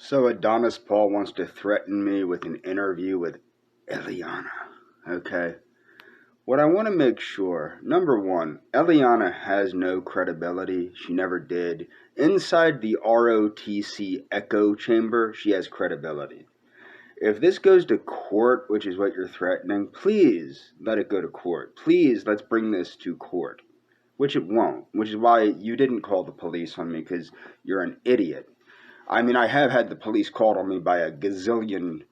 So Adonis Paul wants to threaten me with an interview with Eliana. Okay. What I want to make sure, number one, Eliana has no credibility. She never did. Inside the ROTC echo chamber, she has credibility. If this goes to court, which is what you're threatening, please let it go to court. Please, let's bring this to court. Which it won't, which is why you didn't call the police on me, because you're an idiot. I mean, I have had the police called on me by a gazillion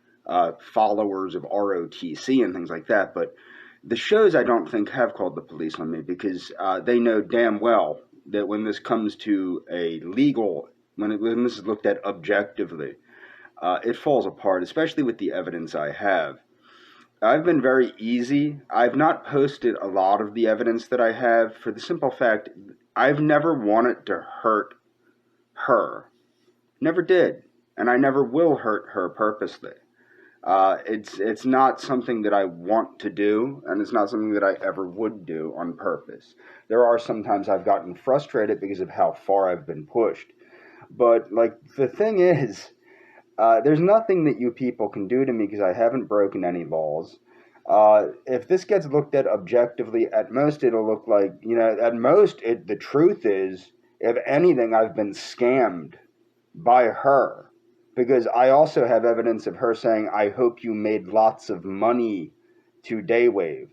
followers of ROTC and things like that, but the shows I don't think have called the police on me because they know damn well that when this comes to a legal, when this is looked at objectively, it falls apart, especially with the evidence I have. I've been very easy. I've not posted a lot of the evidence that I have for the simple fact I've never wanted to hurt her. Never did, and I never will hurt her purposely. It's not something that I want to do, and it's not something that I ever would do on purpose. There are sometimes I've gotten frustrated because of how far I've been pushed. But, like, the thing is, there's nothing that you people can do to me because I haven't broken any laws. If this gets looked at objectively, at most it'll look like, at most, the truth is, if anything, I've been scammed by her, because I also have evidence of her saying, I hope you made lots of money to Daywave.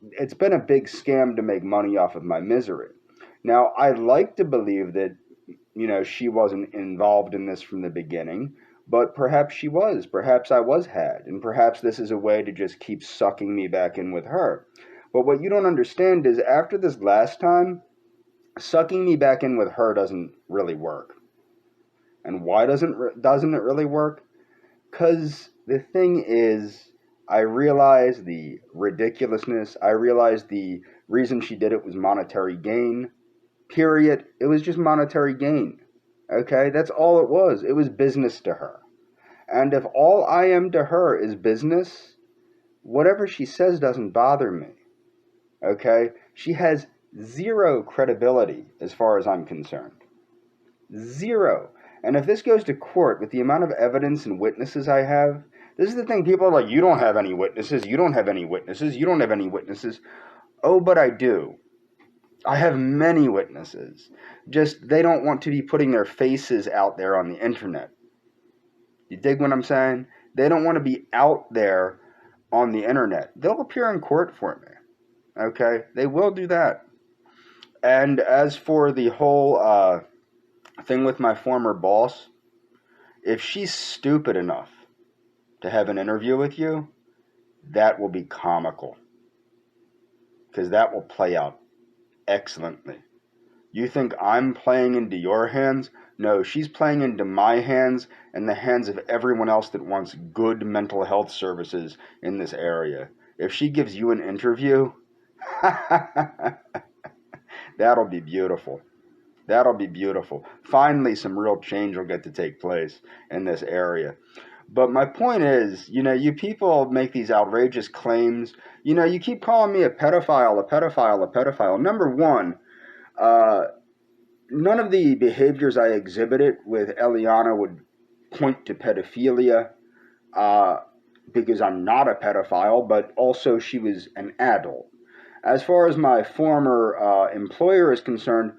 It's been a big scam to make money off of my misery. Now, I'd like to believe that, she wasn't involved in this from the beginning, but perhaps she was. Perhaps I was had, and perhaps this is a way to just keep sucking me back in with her. But what you don't understand is after this last time, sucking me back in with her doesn't really work. And why doesn't it really work? Because the thing is, I realize the ridiculousness. I realize the reason she did it was monetary gain. Period. It was just monetary gain. Okay? That's all it was. It was business to her. And if all I am to her is business, whatever she says doesn't bother me. Okay? She has zero credibility as far as I'm concerned. Zero. And if this goes to court with the amount of evidence and witnesses I have, this is the thing. People are like, you don't have any witnesses, you don't have any witnesses, you don't have any witnesses. Oh, but I do. I have many witnesses. Just they don't want to be putting their faces out there on the internet. You dig what I'm saying? They don't want to be out there on the internet. They'll appear in court for me. Okay? They will do that. And as for the whole thing with my former boss, if she's stupid enough to have an interview with you, that will be comical. Because that will play out excellently. You think I'm playing into your hands? No, she's playing into my hands and the hands of everyone else that wants good mental health services in this area. If she gives you an interview, that'll be beautiful. That'll be beautiful. Finally, some real change will get to take place in this area. But my point is, you people make these outrageous claims. You keep calling me a pedophile, a pedophile, a pedophile. Number one, none of the behaviors I exhibited with Eliana would point to pedophilia, because I'm not a pedophile, but also she was an adult. As far as my former employer is concerned,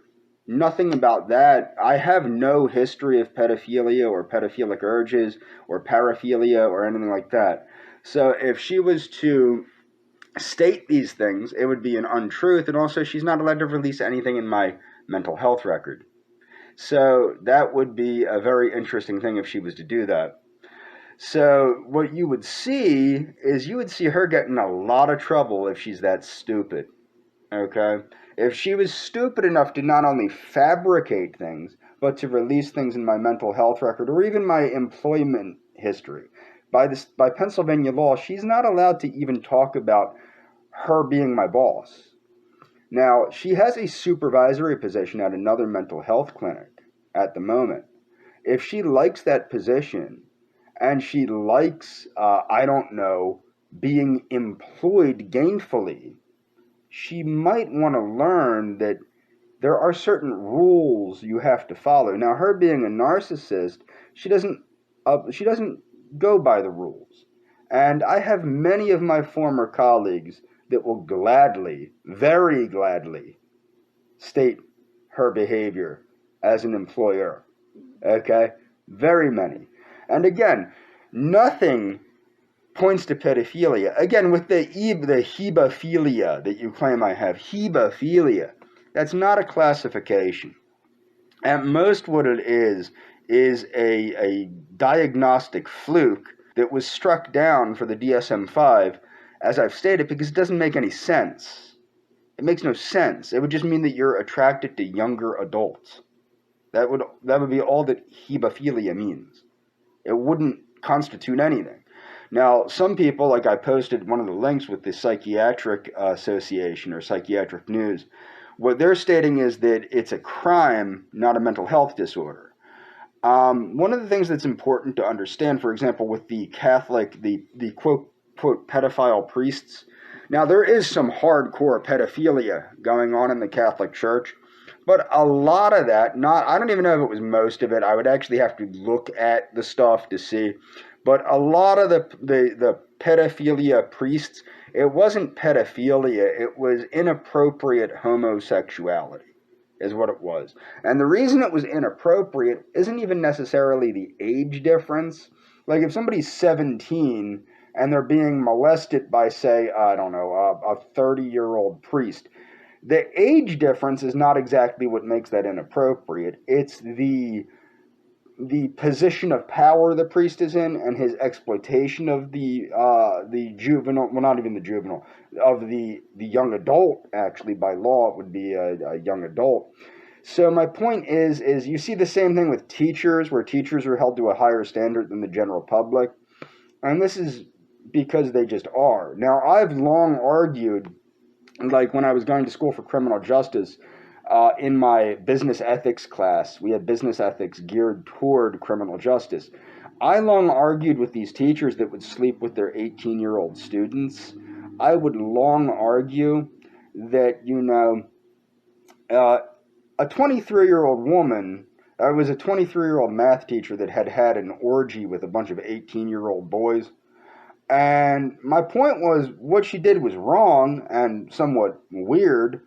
nothing about that. I have no history of pedophilia or pedophilic urges or paraphilia or anything like that. So if she was to state these things, it would be an untruth, and also she's not allowed to release anything in my mental health record. So that would be a very interesting thing if she was to do that. So what you would see is you would see her get in a lot of trouble if she's that stupid. Okay? If she was stupid enough to not only fabricate things, but to release things in my mental health record or even my employment history. By Pennsylvania law, she's not allowed to even talk about her being my boss. Now, she has a supervisory position at another mental health clinic at the moment. If she likes that position and she likes, being employed gainfully, she might want to learn that there are certain rules you have to follow. Now, her being a narcissist, she doesn't go by the rules. And I have many of my former colleagues that will gladly, very gladly, state her behavior as an employer. Okay? Very many. And again, nothing points to pedophilia. Again, with the hebephilia that you claim I have, hebephilia, that's not a classification. At most, what it is a diagnostic fluke that was struck down for the DSM-5, as I've stated, because it doesn't make any sense. It makes no sense. It would just mean that you're attracted to younger adults. That would be all that hebephilia means. It wouldn't constitute anything. Now, some people, like I posted one of the links with the Psychiatric Association or Psychiatric News, what they're stating is that it's a crime, not a mental health disorder. One of the things that's important to understand, for example, with the Catholic, the quote pedophile priests, now there is some hardcore pedophilia going on in the Catholic Church, but a lot of that, I don't even know if it was most of it. I would actually have to look at the stuff to see. But a lot of the pedophilia priests, it wasn't pedophilia, it was inappropriate homosexuality, is what it was. And the reason it was inappropriate isn't even necessarily the age difference. Like if somebody's 17 and they're being molested by, say, I don't know, a 30-year-old priest, the age difference is not exactly what makes that inappropriate. It's the position of power the priest is in and his exploitation of the juvenile, well, not even the juvenile, of the young adult. Actually, by law, it would be a young adult. So my point is you see the same thing with teachers, where teachers are held to a higher standard than the general public. And this is because they just are. Now, I've long argued, like when I was going to school for criminal justice, in my business ethics class, we had business ethics geared toward criminal justice. I long argued with these teachers that would sleep with their 18-year-old students. I would long argue that, a 23-year-old woman, I was a 23-year-old math teacher that had an orgy with a bunch of 18-year-old boys. And my point was, what she did was wrong and somewhat weird.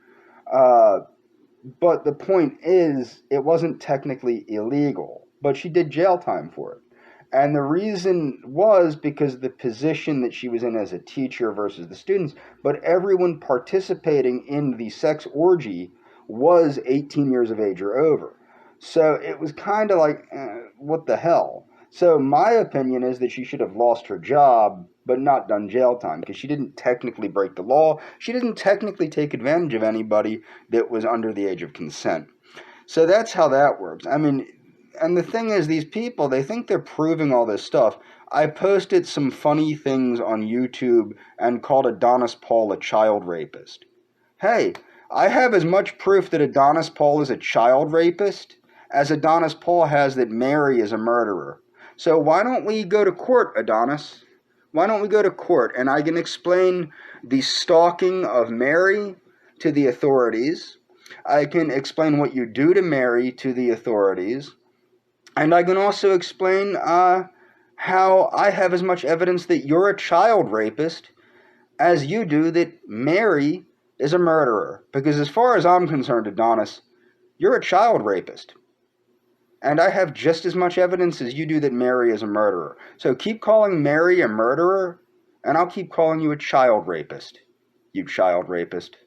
But the point is, it wasn't technically illegal, but she did jail time for it. And the reason was because the position that she was in as a teacher versus the students, but everyone participating in the sex orgy was 18 years of age or over. So it was kind of like, what the hell? So my opinion is that she should have lost her job, but not done jail time, because she didn't technically break the law. She didn't technically take advantage of anybody that was under the age of consent. So that's how that works. I mean, and the thing is, these people, they think they're proving all this stuff. I posted some funny things on YouTube and called Adonis Paul a child rapist. Hey, I have as much proof that Adonis Paul is a child rapist as Adonis Paul has that Mary is a murderer. So why don't we go to court, Adonis? Why don't we go to court and I can explain the stalking of Mary to the authorities. I can explain what you do to Mary to the authorities. And I can also explain how I have as much evidence that you're a child rapist as you do that Mary is a murderer. Because as far as I'm concerned, Adonis, you're a child rapist. And I have just as much evidence as you do that Mary is a murderer. So keep calling Mary a murderer, and I'll keep calling you a child rapist. You child rapist.